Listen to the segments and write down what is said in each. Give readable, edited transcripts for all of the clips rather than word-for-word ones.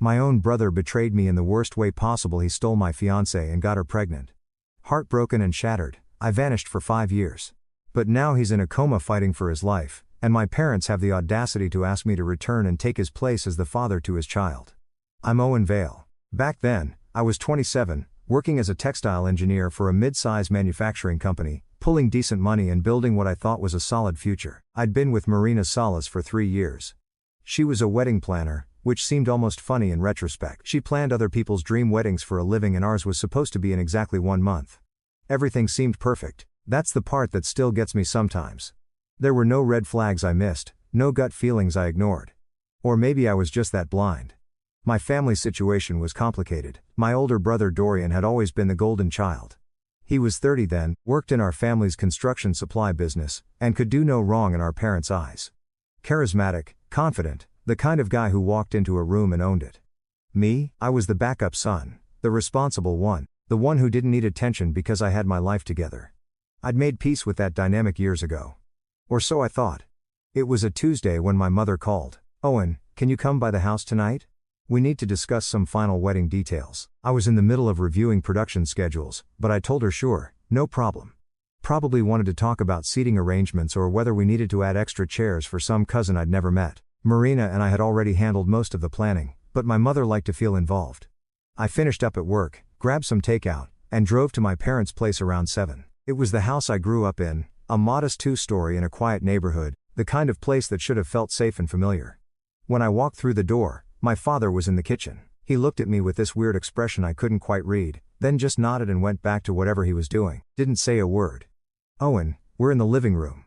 My own brother betrayed me in the worst way possible. He stole my fiancée and got her pregnant. Heartbroken and shattered, I vanished for 5 years. But now he's in a coma fighting for his life, and my parents have the audacity to ask me to return and take his place as the father to his child. I'm Owen Vale. Back then, I was 27, working as a textile engineer for a mid-size manufacturing company, pulling decent money and building what I thought was a solid future. I'd been with Marina Salas for 3 years. She was a wedding planner, which seemed almost funny in retrospect. She planned other people's dream weddings for a living, and ours was supposed to be in exactly 1 month. Everything seemed perfect. That's the part that still gets me sometimes. There were no red flags I missed, no gut feelings I ignored. Or maybe I was just that blind. My family situation was complicated. My older brother Dorian had always been the golden child. He was 30 then, worked in our family's construction supply business, and could do no wrong in our parents' eyes. Charismatic, confident, the kind of guy who walked into a room and owned it. Me, I was the backup son, the responsible one, the one who didn't need attention because I had my life together. I'd made peace with that dynamic years ago. Or so I thought. It was a Tuesday when my mother called. "Owen, can you come by the house tonight? We need to discuss some final wedding details." I was in the middle of reviewing production schedules, but I told her sure, no problem. Probably wanted to talk about seating arrangements or whether we needed to add extra chairs for some cousin I'd never met. Marina and I had already handled most of the planning, but my mother liked to feel involved. I finished up at work, grabbed some takeout, and drove to my parents' place around 7. It was the house I grew up in, a modest 2-story in a quiet neighborhood, the kind of place that should have felt safe and familiar. When I walked through the door, my father was in the kitchen. He looked at me with this weird expression I couldn't quite read, then just nodded and went back to whatever he was doing. Didn't say a word. "Owen, we're in the living room."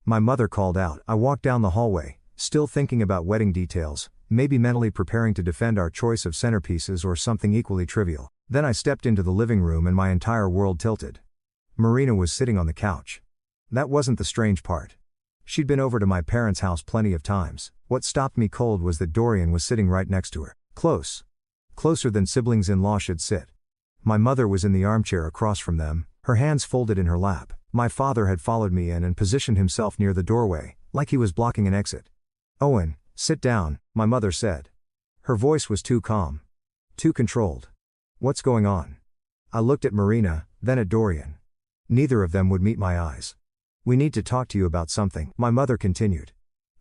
My mother called out. I walked down the hallway, still thinking about wedding details, maybe mentally preparing to defend our choice of centerpieces or something equally trivial. Then I stepped into the living room and my entire world tilted. Marina was sitting on the couch. That wasn't the strange part. She'd been over to my parents' house plenty of times. What stopped me cold was that Dorian was sitting right next to her. Close. Closer than siblings-in-law should sit. My mother was in the armchair across from them, her hands folded in her lap. My father had followed me in and positioned himself near the doorway, like he was blocking an exit. "Owen, sit down," my mother said. Her voice was too calm. Too controlled. "What's going on?" I looked at Marina, then at Dorian. Neither of them would meet my eyes. "We need to talk to you about something," my mother continued.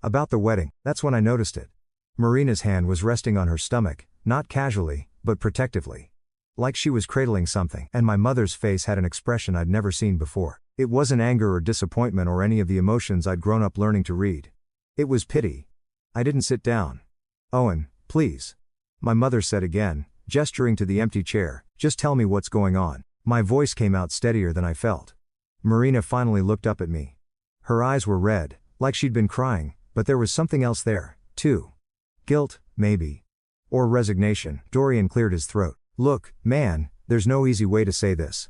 "About the wedding." That's when I noticed it. Marina's hand was resting on her stomach, not casually, but protectively. Like she was cradling something, and my mother's face had an expression I'd never seen before. It wasn't anger or disappointment or any of the emotions I'd grown up learning to read. It was pity. I didn't sit down. "Owen, please," my mother said again, gesturing to the empty chair, "just tell me what's going on." My voice came out steadier than I felt. Marina finally looked up at me. Her eyes were red, like she'd been crying, but there was something else there, too. Guilt, maybe. Or resignation. Dorian cleared his throat. "Look, man, there's no easy way to say this."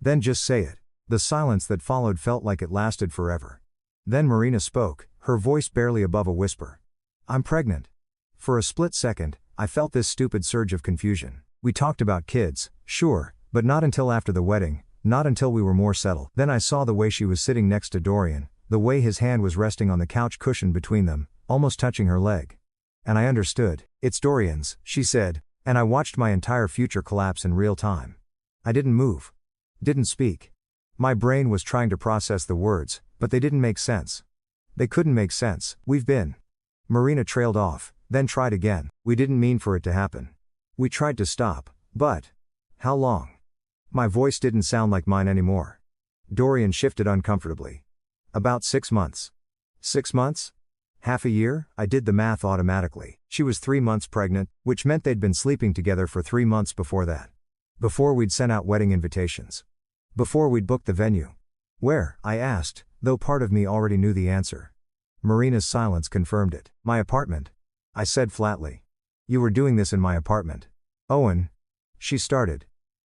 "Then just say it." The silence that followed felt like it lasted forever. Then Marina spoke, her voice barely above a whisper. "I'm pregnant." For a split second, I felt this stupid surge of confusion. We talked about kids, sure, but not until after the wedding, not until we were more settled. Then I saw the way she was sitting next to Dorian, the way his hand was resting on the couch cushion between them, almost touching her leg. And I understood. "It's Dorian's," she said, and I watched my entire future collapse in real time. I didn't move. Didn't speak. My brain was trying to process the words, but they didn't make sense. They couldn't make sense. "We've been." Marina trailed off, then tried again. "We didn't mean for it to happen. We tried to stop, but..." "How long?" My voice didn't sound like mine anymore. Dorian shifted uncomfortably. "About 6 months." 6 months? Half a year? I did the math automatically. She was 3 months pregnant, which meant they'd been sleeping together for 3 months before that. Before we'd sent out wedding invitations. Before we'd booked the venue. "Where?" I asked, though part of me already knew the answer. Marina's silence confirmed it. "My apartment," I said flatly. "You were doing this in my apartment." "Owen," she started.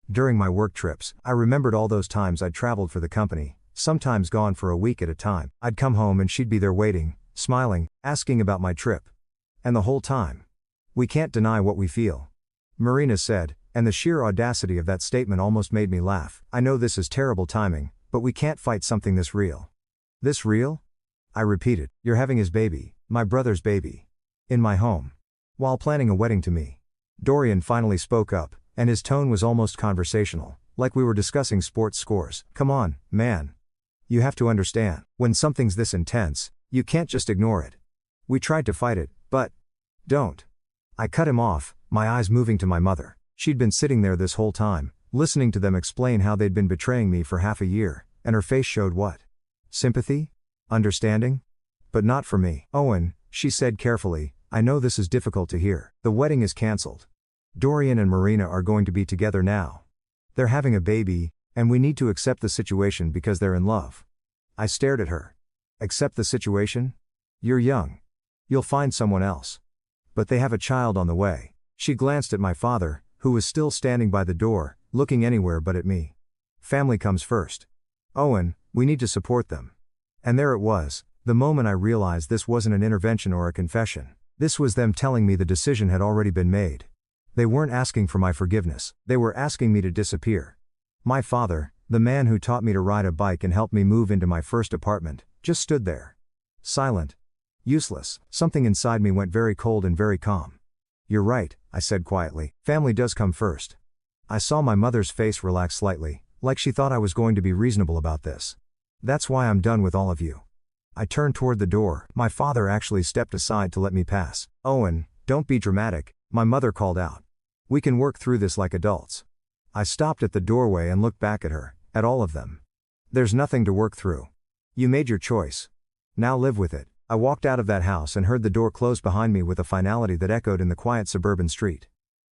During my work trips, I remembered all those times I'd traveled for the company, sometimes gone for a week at a time. I'd come home and she'd be there waiting, smiling, asking about my trip. And the whole time, "We can't deny what we feel," Marina said, and the sheer audacity of that statement almost made me laugh. "I know this is terrible timing, but we can't fight something this real." "This real?" I repeated. "You're having his baby, my brother's baby. In my home. While planning a wedding to me. Dorian finally spoke up, and his tone was almost conversational, like we were discussing sports scores. Come on, man. You have to understand, when something's this intense, you can't just ignore it. We tried to fight it, but don't. I cut him off, my eyes moving to my mother. She'd been sitting there this whole time, listening to them explain how they'd been betraying me for half a year, and her face showed what? Sympathy? Understanding? But not for me. Owen, she said carefully, I know this is difficult to hear. The wedding is cancelled. Dorian and Marina are going to be together now. They're having a baby, and we need to accept the situation because they're in love. I stared at her. Accept the situation? You're young. You'll find someone else. But they have a child on the way. She glanced at my father, who was still standing by the door, looking anywhere but at me. Family comes first. Owen, we need to support them. And there it was, the moment I realized this wasn't an intervention or a confession. This was them telling me the decision had already been made. They weren't asking for my forgiveness, they were asking me to disappear. My father, the man who taught me to ride a bike and helped me move into my first apartment, just stood there. Silent. Useless. Something inside me went very cold and very calm. You're right, I said quietly, family does come first. I saw my mother's face relax slightly, like she thought I was going to be reasonable about this. That's why I'm done with all of you. I turned toward the door, my father actually stepped aside to let me pass. Owen, don't be dramatic, my mother called out. We can work through this like adults. I stopped at the doorway and looked back at her, at all of them. There's nothing to work through. You made your choice. Now live with it. I walked out of that house and heard the door close behind me with a finality that echoed in the quiet suburban street.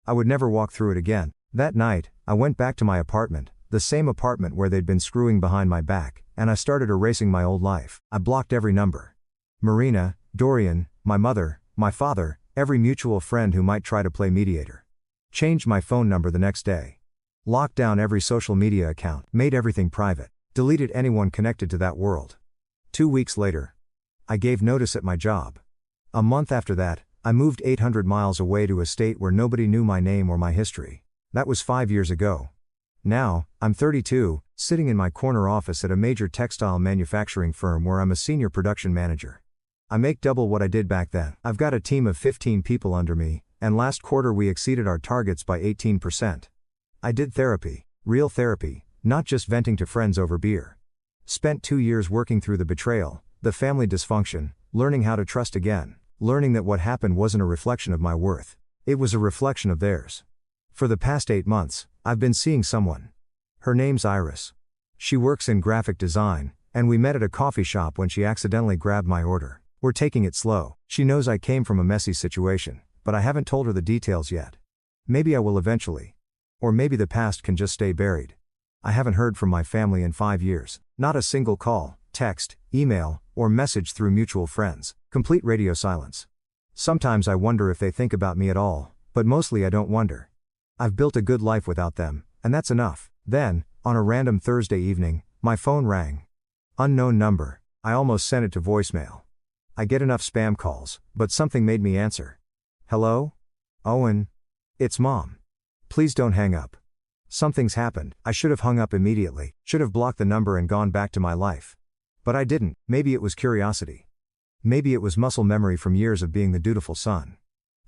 I would never walk through it again. That night, I went back to my apartment, the same apartment where they'd been screwing behind my back, and I started erasing my old life. I blocked every number. Marina, Dorian, my mother, my father, every mutual friend who might try to play mediator. Changed my phone number the next day. Locked down every social media account, made everything private, deleted anyone connected to that world. 2 weeks later, I gave notice at my job. A month after that, I moved 800 miles away to a state where nobody knew my name or my history. That was 5 years ago. Now, I'm 32, sitting in my corner office at a major textile manufacturing firm where I'm a senior production manager. I make double what I did back then. I've got a team of 15 people under me, and last quarter we exceeded our targets by 18%. I did therapy, real therapy, not just venting to friends over beer. Spent 2 years working through the betrayal, the family dysfunction, learning how to trust again, learning that what happened wasn't a reflection of my worth. It was a reflection of theirs. For the past 8 months, I've been seeing someone. Her name's Iris. She works in graphic design, and we met at a coffee shop when she accidentally grabbed my order. We're taking it slow. She knows I came from a messy situation, but I haven't told her the details yet. Maybe I will eventually. Or maybe the past can just stay buried. I haven't heard from my family in 5 years. Not a single call, text, email, or message through mutual friends. Complete radio silence. Sometimes I wonder if they think about me at all, but mostly I don't wonder. I've built a good life without them, and that's enough. Then, on a random Thursday evening, my phone rang. Unknown number. I almost sent it to voicemail. I get enough spam calls, but something made me answer. Hello? Owen? It's Mom. Please don't hang up. Something's happened. I should have hung up immediately, should have blocked the number and gone back to my life. But I didn't. Maybe it was curiosity. Maybe it was muscle memory from years of being the dutiful son.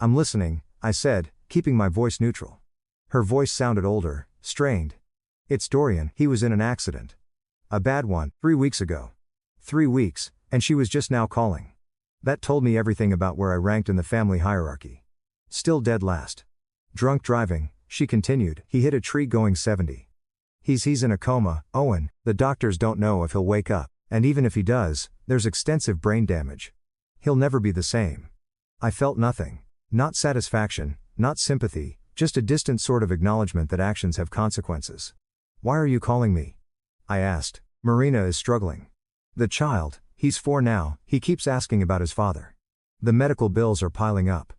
I'm listening, I said, keeping my voice neutral. Her voice sounded older, strained. It's Dorian. He was in an accident. A bad one, 3 weeks ago. 3 weeks, and she was just now calling. That told me everything about where I ranked in the family hierarchy. Still dead last. Drunk driving, she continued. He hit a tree going 70. He's in a coma, Owen. The doctors don't know if he'll wake up, and even if he does, there's extensive brain damage. He'll never be the same. I felt nothing. Not satisfaction, not sympathy, just a distant sort of acknowledgement that actions have consequences. Why are you calling me? I asked. Marina is struggling. The child, he's 4 now, he keeps asking about his father. The medical bills are piling up.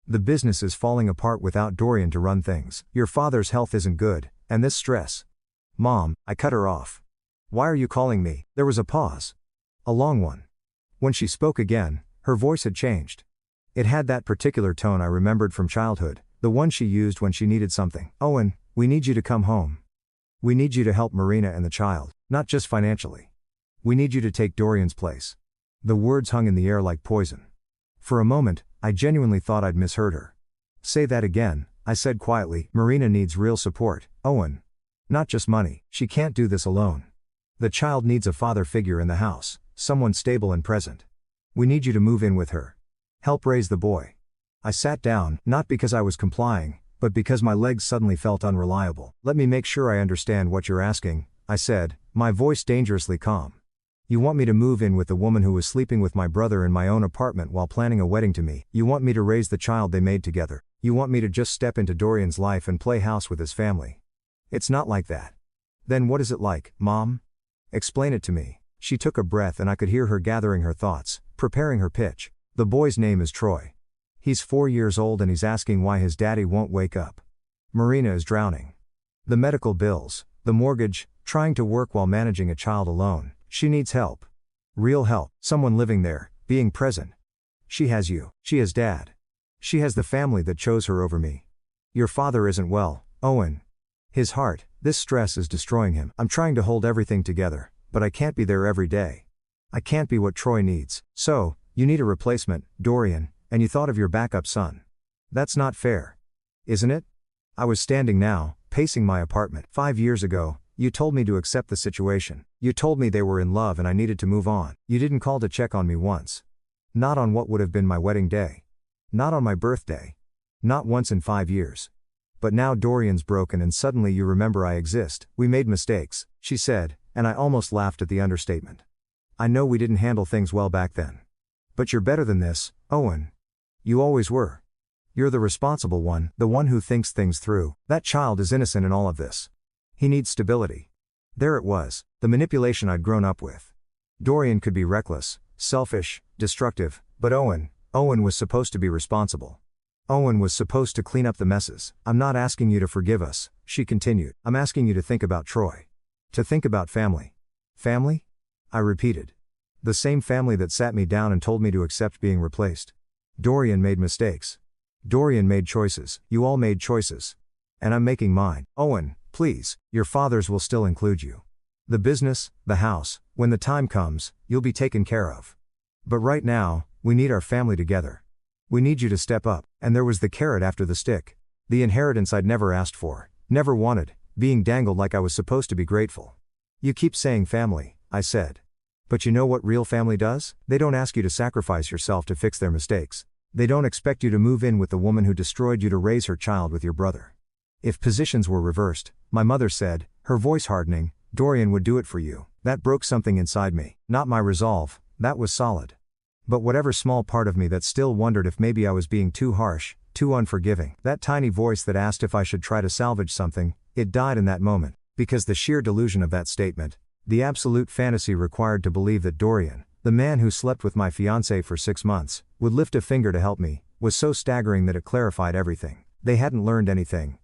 The business is falling apart without Dorian to run things. Your father's health isn't good, and this stress. Mom, I cut her off. Why are you calling me? There was a pause. A long one. When she spoke again, her voice had changed. It had that particular tone I remembered from childhood, the one she used when she needed something. Owen, we need you to come home. We need you to help Marina and the child, not just financially. We need you to take Dorian's place. The words hung in the air like poison. For a moment, I genuinely thought I'd misheard her. Say that again, I said quietly. Marina needs real support, Owen. Not just money. She can't do this alone. The child needs a father figure in the house, someone stable and present. We need you to move in with her. Help raise the boy. I sat down, not because I was complying, but because my legs suddenly felt unreliable. Let me make sure I understand what you're asking, I said, my voice dangerously calm. You want me to move in with the woman who was sleeping with my brother in my own apartment while planning a wedding to me. You want me to raise the child they made together. You want me to just step into Dorian's life and play house with his family. It's not like that. Then what is it like, Mom? Explain it to me. She took a breath and I could hear her gathering her thoughts, preparing her pitch. The boy's name is Troy. He's 4 years old and he's asking why his daddy won't wake up. Marina is drowning. The medical bills, the mortgage, trying to work while managing a child alone. She needs help. Real help. Someone living there, being present. She has you. She has Dad. She has the family that chose her over me. Your father isn't well, Owen. His heart, this stress is destroying him. I'm trying to hold everything together, but I can't be there every day. I can't be what Troy needs. So, you need a replacement, Dorian, and you thought of your backup son. That's not fair. Isn't it? I was standing now, pacing my apartment. 5 years ago, you told me to accept the situation. You told me they were in love and I needed to move on. You didn't call to check on me once. Not on what would have been my wedding day. Not on my birthday. Not once in 5 years. But now Dorian's broken and suddenly you remember I exist. We made mistakes, she said, and I almost laughed at the understatement. I know we didn't handle things well back then. But you're better than this, Owen. You always were. You're the responsible one, the one who thinks things through. That child is innocent in all of this. He needs stability. There it was, the manipulation I'd grown up with. Dorian could be reckless, selfish, destructive, but Owen was supposed to be responsible. Owen was supposed to clean up the messes. I'm not asking you to forgive us, she continued. I'm asking you to think about Troy. To think about family. Family? I repeated. The same family that sat me down and told me to accept being replaced. Dorian made mistakes. Dorian made choices. You all made choices. And I'm making mine. Owen, please, your fathers will still include you. The business, the house, when the time comes, you'll be taken care of. But right now, we need our family together. We need you to step up. And there was the carrot after the stick. The inheritance I'd never asked for, never wanted, being dangled like I was supposed to be grateful. You keep saying family, I said. But you know what real family does? They don't ask you to sacrifice yourself to fix their mistakes. They don't expect you to move in with the woman who destroyed you to raise her child with your brother. If positions were reversed, my mother said, her voice hardening, Dorian would do it for you. That broke something inside me. Not my resolve, that was solid. But whatever small part of me that still wondered if maybe I was being too harsh, too unforgiving. That tiny voice that asked if I should try to salvage something, it died in that moment. Because the sheer delusion of that statement, the absolute fantasy required to believe that Dorian, the man who slept with my fiancée for 6 months, would lift a finger to help me, was so staggering that it clarified everything. They hadn't learned anything.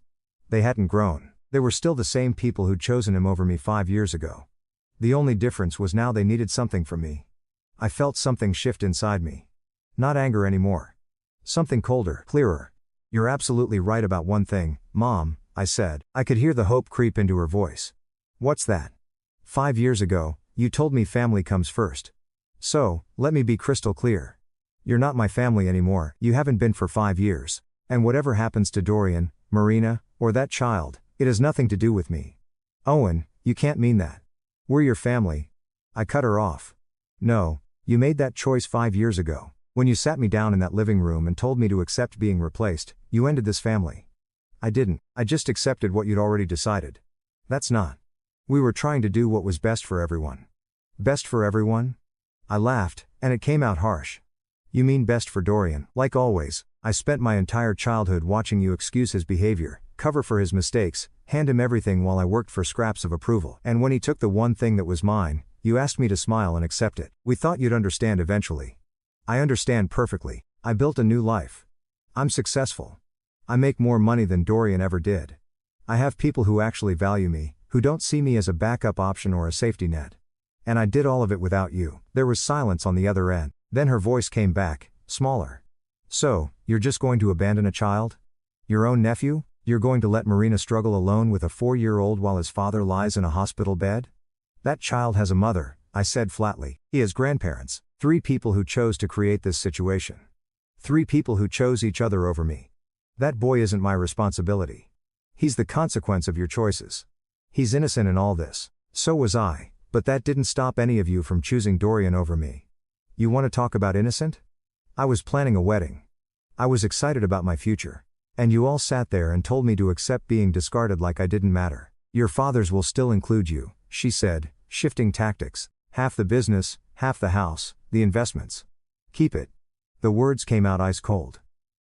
They hadn't grown. They were still the same people who'd chosen him over me 5 years ago. The only difference was now they needed something from me. I felt something shift inside me. Not anger anymore. Something colder, clearer. You're absolutely right about one thing, Mom, I said. I could hear the hope creep into her voice. What's that? 5 years ago, you told me family comes first. So, let me be crystal clear. You're not my family anymore. You haven't been for 5 years. And whatever happens to Dorian, Marina, or that child, it has nothing to do with me. Owen, you can't mean that. We're your family. I cut her off. No, you made that choice 5 years ago. When you sat me down in that living room and told me to accept being replaced, you ended this family. I didn't. I just accepted what you'd already decided. That's not. We were trying to do what was best for everyone. Best for everyone? I laughed, and it came out harsh. You mean best for Dorian? Like always, I spent my entire childhood watching you excuse his behavior, cover for his mistakes, hand him everything while I worked for scraps of approval. And when he took the one thing that was mine, you asked me to smile and accept it. We thought you'd understand eventually. I understand perfectly. I built a new life. I'm successful. I make more money than Dorian ever did. I have people who actually value me, who don't see me as a backup option or a safety net. And I did all of it without you. There was silence on the other end. Then her voice came back, smaller. So, you're just going to abandon a child? Your own nephew? You're going to let Marina struggle alone with a 4-year-old while his father lies in a hospital bed? That child has a mother, I said flatly. He has grandparents. 3 people who chose to create this situation. 3 people who chose each other over me. That boy isn't my responsibility. He's the consequence of your choices. He's innocent in all this. So was I, but that didn't stop any of you from choosing Dorian over me. You want to talk about innocent? I was planning a wedding. I was excited about my future. And you all sat there and told me to accept being discarded like I didn't matter. Your fathers will still include you, she said, shifting tactics. Half the business, half the house, the investments. Keep it. The words came out ice cold.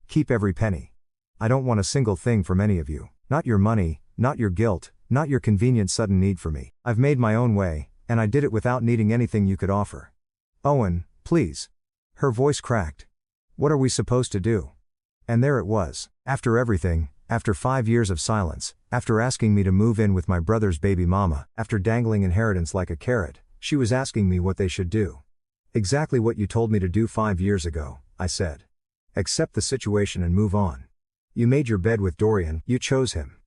Keep every penny. I don't want a single thing from any of you. Not your money, not your guilt, not your convenient sudden need for me. I've made my own way, and I did it without needing anything you could offer. Owen, please. Her voice cracked. What are we supposed to do? And there it was. After everything, after 5 years of silence, after asking me to move in with my brother's baby mama, after dangling inheritance like a carrot, she was asking me what they should do. Exactly what you told me to do 5 years ago, I said. Accept the situation and move on. You made your bed with Dorian, you chose him.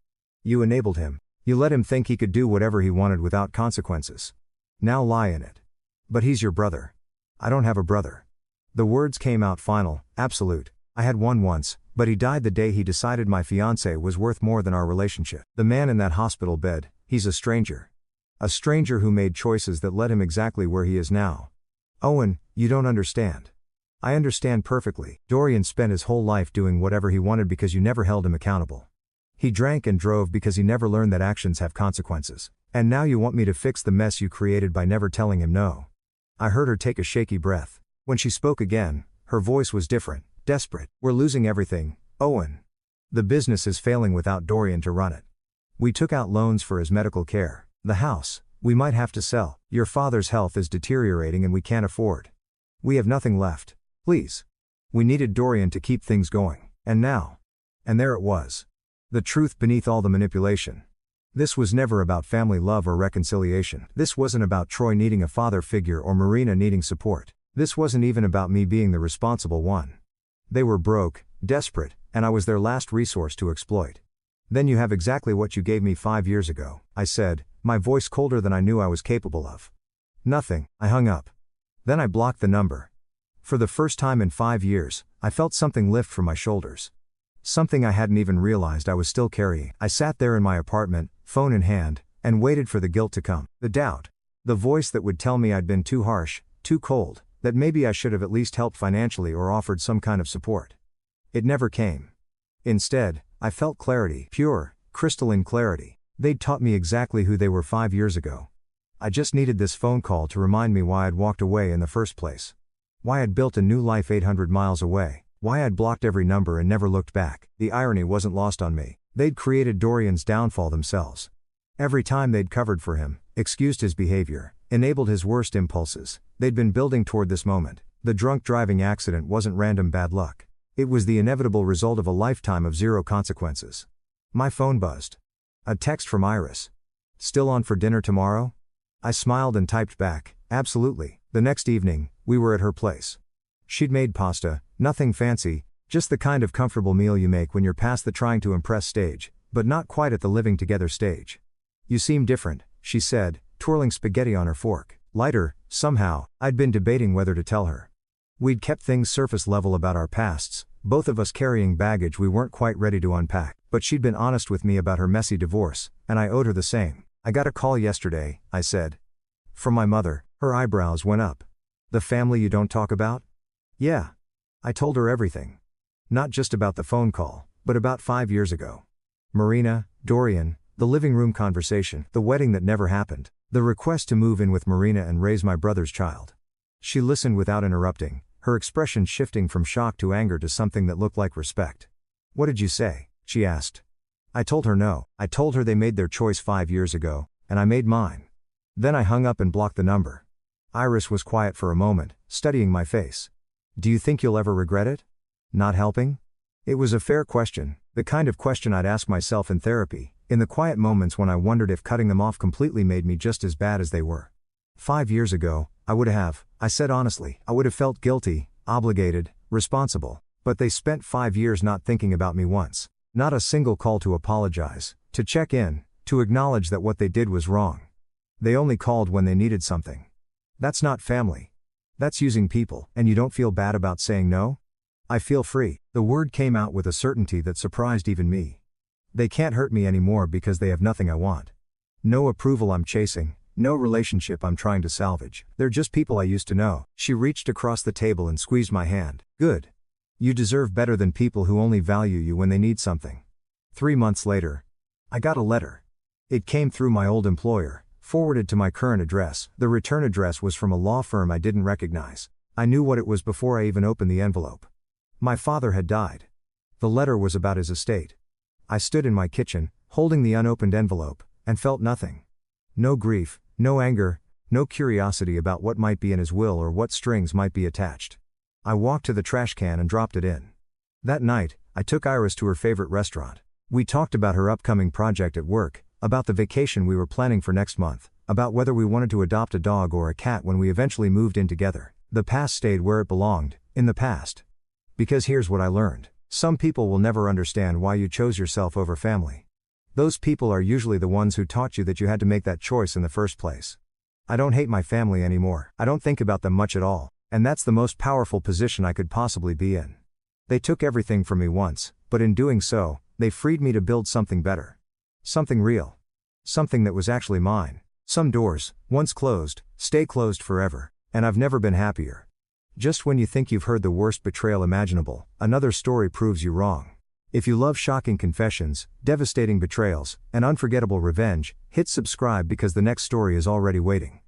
You enabled him. You let him think he could do whatever he wanted without consequences. Now lie in it. But he's your brother. I don't have a brother. The words came out final, absolute. I had one once, but he died the day he decided my fiancée was worth more than our relationship. The man in that hospital bed, he's a stranger. A stranger who made choices that led him exactly where he is now. Owen, you don't understand. I understand perfectly. Dorian spent his whole life doing whatever he wanted because you never held him accountable. He drank and drove because he never learned that actions have consequences. And now you want me to fix the mess you created by never telling him no. I heard her take a shaky breath. When she spoke again, her voice was different, desperate. We're losing everything, Owen. The business is failing without Dorian to run it. We took out loans for his medical care. The house, we might have to sell. Your father's health is deteriorating and we can't afford. We have nothing left. Please. We needed Dorian to keep things going. And now. And there it was. The truth beneath all the manipulation. This was never about family love or reconciliation. This wasn't about Troy needing a father figure or Marina needing support. This wasn't even about me being the responsible one. They were broke, desperate, and I was their last resource to exploit. Then you have exactly what you gave me 5 years ago, I said, my voice colder than I knew I was capable of. Nothing. I hung up. Then I blocked the number. For the first time in 5 years, I felt something lift from my shoulders. Something I hadn't even realized I was still carrying. I sat there in my apartment, phone in hand, and waited for the guilt to come. The doubt. The voice that would tell me I'd been too harsh, too cold, that maybe I should have at least helped financially or offered some kind of support. It never came. Instead, I felt clarity, pure, crystalline clarity. They'd taught me exactly who they were 5 years ago. I just needed this phone call to remind me why I'd walked away in the first place. Why I'd built a new life 800 miles away. Why I'd blocked every number and never looked back. The irony wasn't lost on me. They'd created Dorian's downfall themselves. Every time they'd covered for him, excused his behavior, enabled his worst impulses, they'd been building toward this moment. The drunk driving accident wasn't random bad luck. It was the inevitable result of a lifetime of zero consequences. My phone buzzed. A text from Iris. Still on for dinner tomorrow? I smiled and typed back, absolutely. The next evening, we were at her place. She'd made pasta, nothing fancy, just the kind of comfortable meal you make when you're past the trying to impress stage, but not quite at the living together stage. You seem different, she said, twirling spaghetti on her fork. Lighter, somehow. I'd been debating whether to tell her. We'd kept things surface level about our pasts, both of us carrying baggage we weren't quite ready to unpack, but she'd been honest with me about her messy divorce, and I owed her the same. I got a call yesterday, I said. From my mother. Her eyebrows went up. The family you don't talk about? Yeah. I told her everything. Not just about the phone call, but about 5 years ago. Marina, Dorian, the living room conversation, the wedding that never happened, the request to move in with Marina and raise my brother's child. She listened without interrupting, her expression shifting from shock to anger to something that looked like respect. What did you say? She asked. I told her no. I told her they made their choice 5 years ago, and I made mine. Then I hung up and blocked the number. Iris was quiet for a moment, studying my face. Do you think you'll ever regret it? Not helping? It was a fair question, the kind of question I'd ask myself in therapy, in the quiet moments when I wondered if cutting them off completely made me just as bad as they were. 5 years ago, I would have, I said honestly, I would have felt guilty, obligated, responsible, but they spent 5 years not thinking about me once. Not a single call to apologize, to check in, to acknowledge that what they did was wrong. They only called when they needed something. That's not family. That's using people. And you don't feel bad about saying no? I feel free. The word came out with a certainty that surprised even me. They can't hurt me anymore because they have nothing I want. No approval I'm chasing, no relationship I'm trying to salvage. They're just people I used to know. She reached across the table and squeezed my hand. Good. You deserve better than people who only value you when they need something. 3 months later, I got a letter. It came through my old employer, forwarded to my current address. The return address was from a law firm I didn't recognize. I knew what it was before I even opened the envelope. My father had died. The letter was about his estate. I stood in my kitchen, holding the unopened envelope, and felt nothing. No grief, no anger, no curiosity about what might be in his will or what strings might be attached. I walked to the trash can and dropped it in. That night, I took Iris to her favorite restaurant. We talked about her upcoming project at work, about the vacation we were planning for next month, about whether we wanted to adopt a dog or a cat when we eventually moved in together. The past stayed where it belonged, in the past. Because here's what I learned. Some people will never understand why you chose yourself over family. Those people are usually the ones who taught you that you had to make that choice in the first place. I don't hate my family anymore. I don't think about them much at all, and that's the most powerful position I could possibly be in. They took everything from me once, but in doing so, they freed me to build something better. Something real. Something that was actually mine. Some doors, once closed, stay closed forever, and I've never been happier. Just when you think you've heard the worst betrayal imaginable, another story proves you wrong. If you love shocking confessions, devastating betrayals, and unforgettable revenge, hit subscribe because the next story is already waiting.